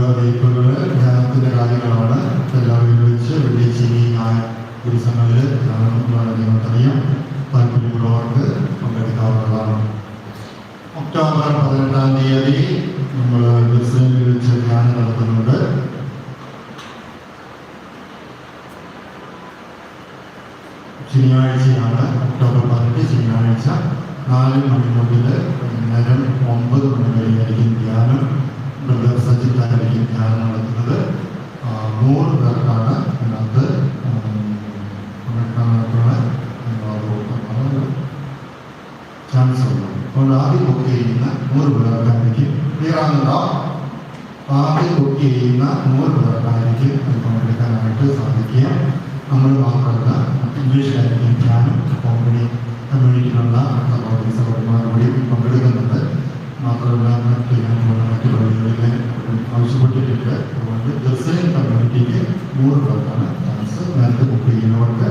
അറിയിപ്പുകൾ ധ്യാനത്തിൻ്റെ കാര്യങ്ങളാണ്. എല്ലാവരും വിളിച്ച് വെള്ളിയാഴ്ച ദിവസങ്ങളിൽ നിങ്ങൾക്കറിയാം. താല്പര്യമുള്ളവർക്ക് പങ്കെടുക്കാവുന്നതാണ്. ഒക്ടോബർ 18-ാം തീയതി നമ്മൾ ക്രിസ്ത്യനിൽ വെച്ച് ധ്യാനം നടത്തുന്നുണ്ട്. ശനിയാഴ്ചയാണ്, ഒക്ടോബർ 18 ശനിയാഴ്ച 4 മണി മുതൽ വൈകുന്നേരം 9 മണി വരെയായിരിക്കും ധ്യാനം. ബ്രദർ സജിത്തായിരിക്കും ധ്യാനം നടത്തുന്നത്. 100 പേർക്കാണ് ഇതിനകത്ത് ചാൻസ് ഉള്ളത്. അതുകൊണ്ട് ആദ്യം ബുക്ക് ചെയ്യുന്ന 100 പേർക്കായിരിക്കും ക്ലിയറാകുന്നുണ്ടോ? ആദ്യം ബുക്ക് ചെയ്യുന്ന 100 പേർക്കായിരിക്കും അത് പങ്കെടുക്കാനായിട്ട് സാധിക്കുക. നമ്മൾ മാത്രമല്ല, ഇംഗ്ലീഷിലായിരിക്കും ധ്യാനം. കമ്മ്യൂണിറ്റിയിലുള്ള സഹോദരന്മാർ കൂടി പങ്കെടുക്കുന്നുണ്ട്. മാത്രമല്ല മറ്റ് പള്ളികളിൽ ആവശ്യപ്പെട്ടിട്ടുണ്ട്. അതുകൊണ്ട് ജെറുസലേം കമ്മ്യൂണിറ്റിക്ക് 100 പേർക്കാണ് ചാൻസ്. നേരത്തെ ബുക്ക് ചെയ്യുന്നവർക്ക്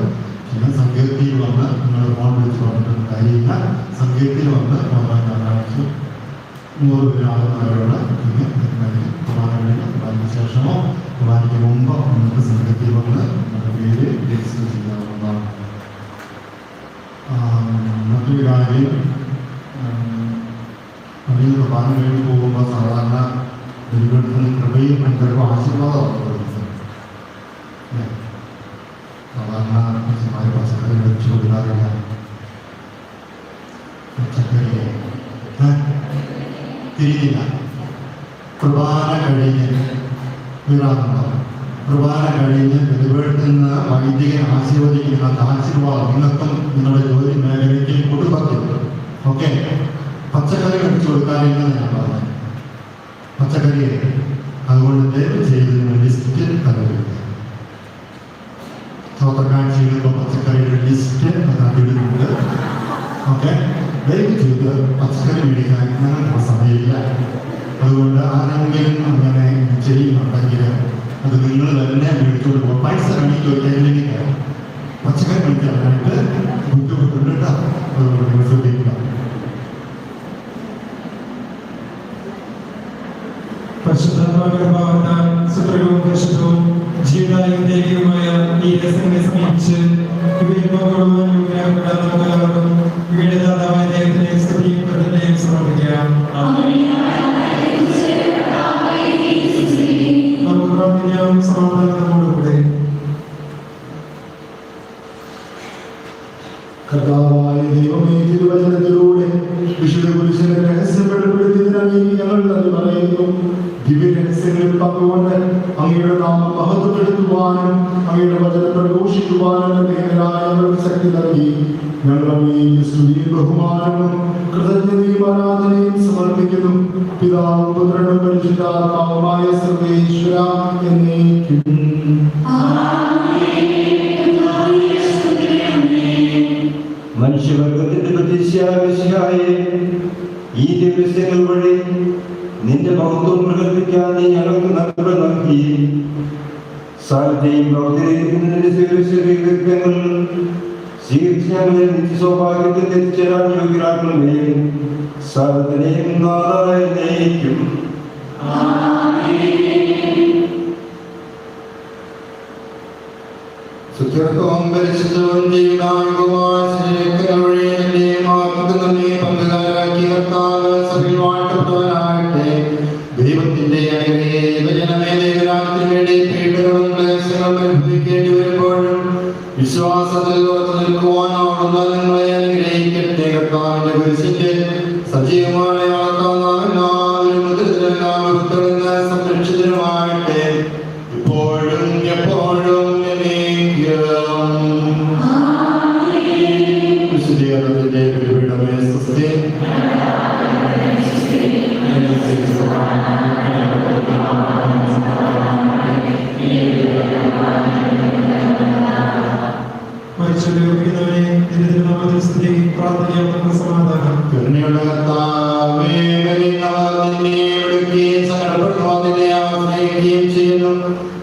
പിന്നെ സങ്കേതത്തിൽ വന്ന് നിങ്ങൾ ഫോൺ വിളിച്ച് പറഞ്ഞിട്ടൊന്നും കാര്യമില്ല. സങ്കേതത്തിൽ വന്ന് ഞായറാഴ്ച 100 പേരാകുന്നവരോട് കുർബാനയ്ക്ക് ശേഷമോ കുർബാനയ്ക്ക് മുമ്പോ നിങ്ങൾക്ക് സംഘത്തിൽ വന്ന് നിങ്ങളുടെ പേര് രജിസ്റ്റർ ചെയ്യാവുന്നതാണ്. മറ്റൊരു കാര്യം, അതിൽ കുർബാന കഴിഞ്ഞ് പോകുമ്പോൾ സാധാരണ ദൈവത്തിന് കൃപയും ഭയങ്കര ആശീർവാദമാണ്. സാധാരണ അച്ഛന്മാർ പച്ചക്കറി വെച്ച് കൊടുക്കാറില്ല. പച്ചക്കറി തിരിഞ്ഞില്ല. കുർബാന കഴിഞ്ഞ് കുർബാന കഴിഞ്ഞ് ബലിപീഠത്തിൽ നിന്ന് വൈദികൻ ആശീർവദിക്കുന്ന ആശീർവാദം നിങ്ങൾക്കും നിങ്ങളുടെ ജോലി മേഖലയ്ക്കും കുടുംബത്തിൽ ഓക്കെ. പച്ചക്കറി കഴിച്ചു കൊടുക്കാറില്ലെന്ന് ഞാൻ പറഞ്ഞു. പച്ചക്കറി അതുകൊണ്ട് ദയവ് ചെയ്തതിന് ലിസ്റ്റ് തരരുത്. സ്വന്തക്കാഴ്ച ചെയ്യുമ്പോൾ പച്ചക്കറിയുടെ ലിസ്റ്റ് അതിടുന്നുണ്ട്. ഓക്കെ, ദയവ് ചെയ്ത് പച്ചക്കറി മേടിക്കാൻ ഞങ്ങൾക്ക് സമയമില്ല. അതുകൊണ്ട് ആരെങ്കിലും അങ്ങനെ ചെയ്യുന്നുണ്ടെങ്കിൽ അത് നിങ്ങൾ തന്നെ മേടിച്ചുകൊണ്ട് പോകും. പൈസ കണിക്ക് വയ്ക്കാനില്ലെങ്കിൽ പച്ചക്കറി മേടിക്കാനായിട്ട് ബുദ്ധിമുട്ടുണ്ട്. അതുകൊണ്ട് നിങ്ങൾ ശ്രദ്ധിക്കുക. പരിശുദ്ധാത്മാവിന്റെ സുപ്രകവും പരിശുദ്ധവും ജീവനായും ദൈവികവുമായ ഈ രസങ്ങളെ സമീപിച്ച് ഇവയിൽ പങ്കുകൊള്ളുവാൻ യോഗ്യരാക്കപ്പെടാൻ നമുക്കെല്ലാവർക്കും ഇവയുടെ ദാതാവായ ദൈവത്തിനെ സ്തുതിയും കൃതജ്ഞതയും സമർപ്പിക്കാം. നമുക്ക് പ്രാർത്ഥിക്കാം. സമാധാനത്തോടുകൂടെ കർത്താവായ ദൈവമേ, തിരുവചനത്തിലൂടെ വിശുദ്ധ കുരിശിനെ രഹസ്യപ്പെടുത്തിയതിനായി ഞങ്ങൾ നന്ദി പറയുന്നു. ദിവ്യ രഹസ്യങ്ങളിൽ പങ്കുകൊണ്ട് അങ്ങയുടെ നാമം മഹത്വപ്പെടുത്തുവാനും അങ്ങയുടെ വചനം പ്രഘോഷിക്കുവാനും ഞങ്ങൾക്ക് ശക്തി നൽകി. ഞങ്ങൾ അങ്ങേക്ക് സ്തുതിയും ബഹുമാനവും കൃതജ്ഞതയും ആരാധനയും സമർപ്പിക്കുന്നു. പിതാവും പുത്രനും പരിശുദ്ധാത്മാവുമായ സർവേശ്വര എന്നേക്കും. മനുഷ്യവർഗത്തിന്റെ പ്രതീക്ഷയായ ഈ ദിവസങ്ങൾ വഴി നിന്റെ മഹത്വം പ്രകടിപ്പിക്കാൻ നീ ഞങ്ങൾക്ക് നന്മ നൽകി. സാരത്തെയും പ്രവർത്തനങ്ങൾ സ്വീകരിച്ച് ഞങ്ങളെ നിത്യ സൗഭാഗ്യത്തിൽ എത്തിച്ചേരാൻ യോഗ്യരാക്കണമേ. സാരത്തിനെയും നാരായണേക്കും. സുത്യർത്ഥവും പരിശുദ്ധവും ജീവനായുഗമായ പങ്കുകാരാക്കി കർത്താവ് സഭയിൽ വാഴ്ത്തപ്പെട്ടവനാകട്ടെ. ദൈവത്തിന്റെ അനുഗ്രഹീതജനമേ, ദൈവരാജ്യത്തിന് വേണ്ടി പീഡനങ്ങളും ക്ലേശങ്ങളും അനുഭവിക്കേണ്ടി വരുമ്പോഴും വിശ്വാസത്തിൽ ഉറച്ചു നിൽക്കുവാനാവുന്ന നിങ്ങളെ അനുഗ്രഹിക്കട്ടെ. കർത്താവിന്റെ കുരിശിന്റെ സജീവമായ എല്ലാവരും സംരക്ഷിതരുമാകട്ടെ, ഇപ്പോഴും എപ്പോഴും. വിശുദ്ധീകരണത്തിന്റെ ബലിപീഠമേ സ്വസ്തി. കരുണയുള്ള കർത്താവേ, സങ്കടപ്പെടുവാതിനെ ആശ്രയിക്കുകയും ചെയ്യുന്നു.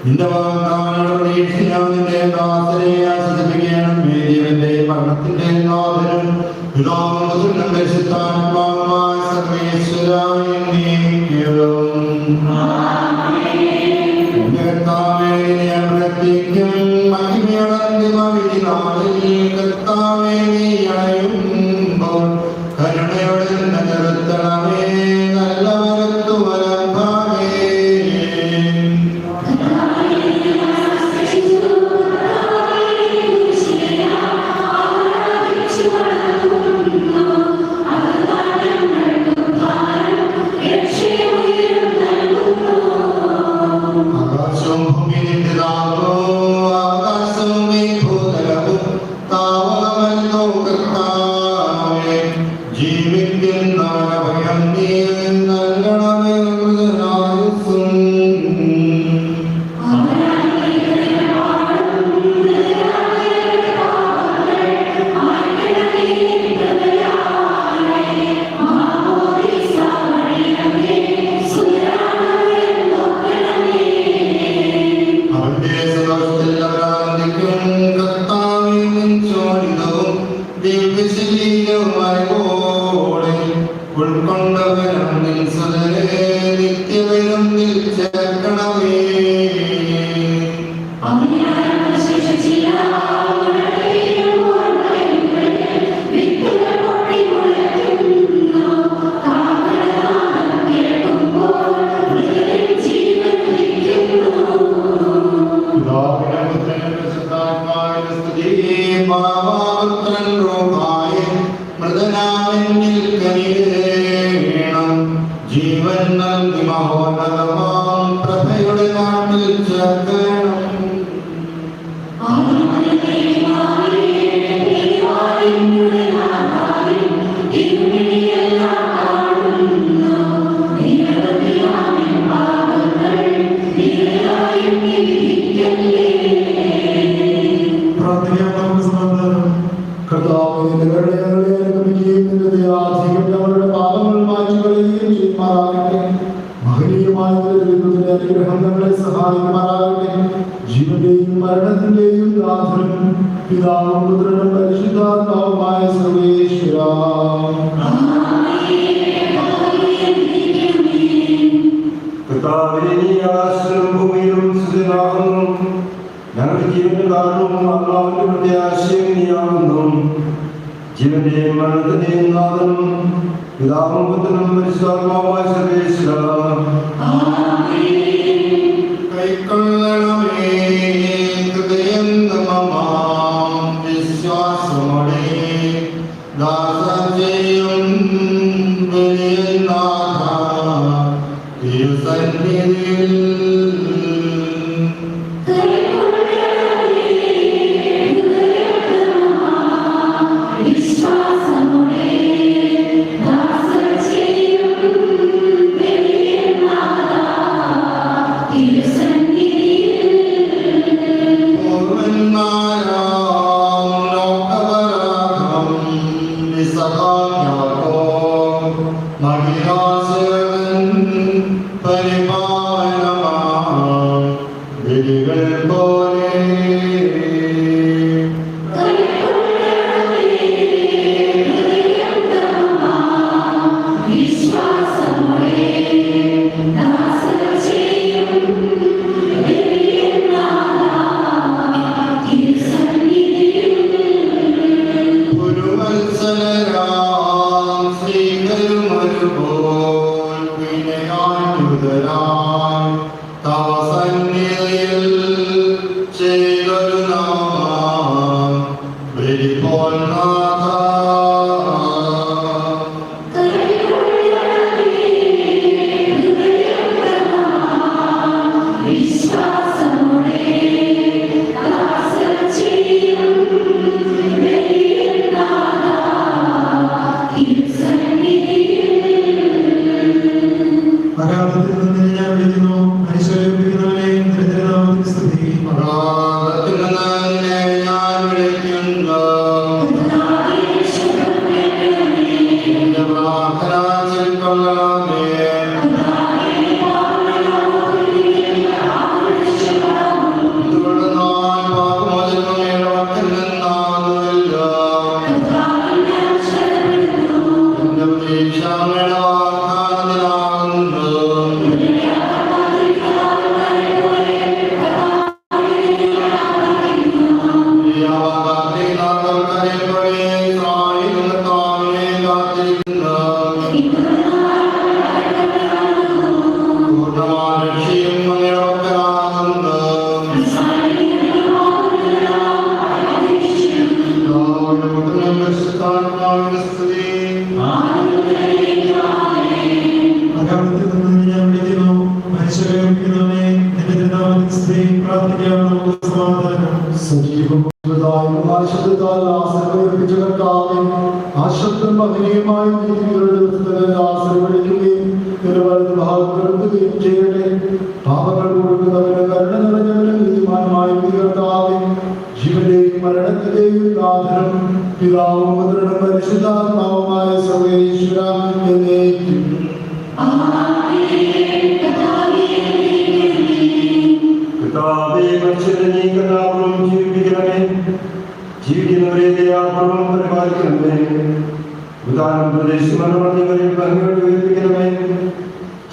നിന്റെ വാഗ്ദാനങ്ങളുടെ പ്രതീക്ഷയാൽ നിന്റെ ദാസരെ ആശ്വസിപ്പിക്കണം. ദൈവത്തിന്റെ ഭരണത്തിന്റെ നാഥനും പിതാവും പുത്രനും പരിശുദ്ധാത്മാവുമായ സർവേശ്വരായ എന്നേക്കും. ചേർക്കണമേ. ജീവൻ നൽകി മഹോന്നതമാം പ്രഭയുടെ നാട്ടിൽ ചേർക്കണം. ജീവന്റെയും മരണത്തിന്റെയും നാഥനും പിതാവും പുത്രനും പരിശുദ്ധാത്മാവുമായ സർവേശ്വര ഭൂമിയിലും സ്ഥിതനാകുന്നു. ഞങ്ങളുടെ ജീവന്റെ കാരണവും ആത്മാവിന്റെ പ്രത്യാശയും നീയാകുന്നു. ജീവന്റെയും മരണത്തിന്റെയും നാഥനും പിതാവും പുത്രനും പരിശുദ്ധാത്മാവുമായ സർവേശ്വര കൈക്കൊള്ളണമേ ഹൃദയം നമമാം വിശ്വാസമോടെ ദാസം ചെയ്യും ബലിനാഥ തിരുസന്നിധിയിൽ.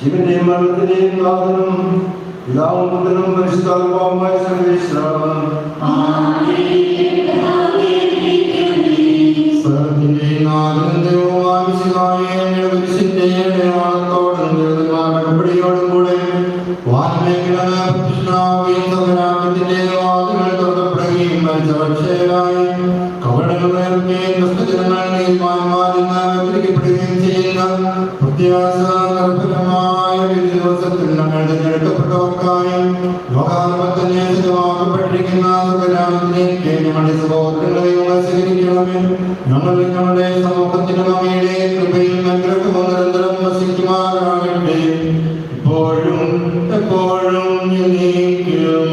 ജീവന്റെയും മരണത്തിന്റെയും നാഥനും പിതാവും പുത്രനും പരിശുദ്ധാത്മാവുമായ സർവേശ്വര സർവ്വത്തിന്റെ നാഥനും ദൈവവുമായ മിശിഹായേ, അങ്ങയുടെ കുരിശിന്റെ അടയാളത്തോടും കടമ്പടിയോടും കൂടെ വാനമേഖലകളെ പ്രത്യക്ഷനാവുകയും സർവ്വരാജ്യത്തിന്റെ വാതിലുകൾ തുറക്കപ്പെടുകയും മരിച്ചവക്ഷയരായി കപടങ്ങളേൽക്കുകയും ദുഷ്ടജനങ്ങൾ നീതിമാന്മാരിൽ നിന്ന് വേർതിരിക്കപ്പെടുകയും ചെയ്യുന്ന പ്രത്യാശ നിർഭരമായ ഒരു ദിവസത്തിൽ ഞങ്ങൾ തിരഞ്ഞെടുക്കപ്പെട്ടവർക്കായി ലോകാരംഭത്തിന് സജ്ജമാക്കപ്പെട്ടിരിക്കുന്ന സർവ്വരാജ്യത്തിലേക്ക് ഞങ്ങളുടെ സഹോദരങ്ങളെയും സ്വീകരിക്കണമേ. ഞങ്ങൾ നിങ്ങളുടെ സമൂഹത്തിനും അങ്ങയുടെ കൃപയും അനുഗ്രഹവും നിരന്തരം വസിക്കുമാറാകട്ടെ, ഇപ്പോഴും എപ്പോഴും എന്നേക്കും.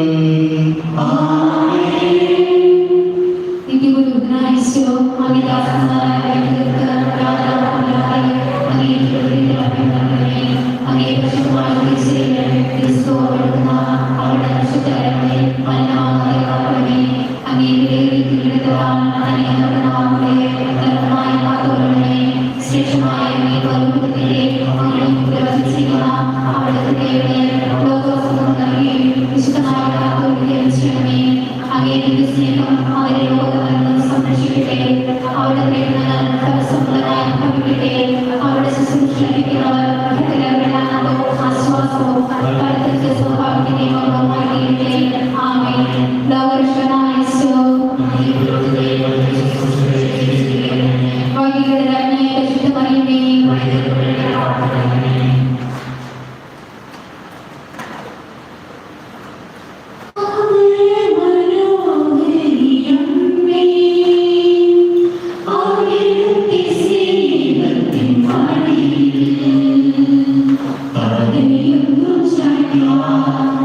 Amen.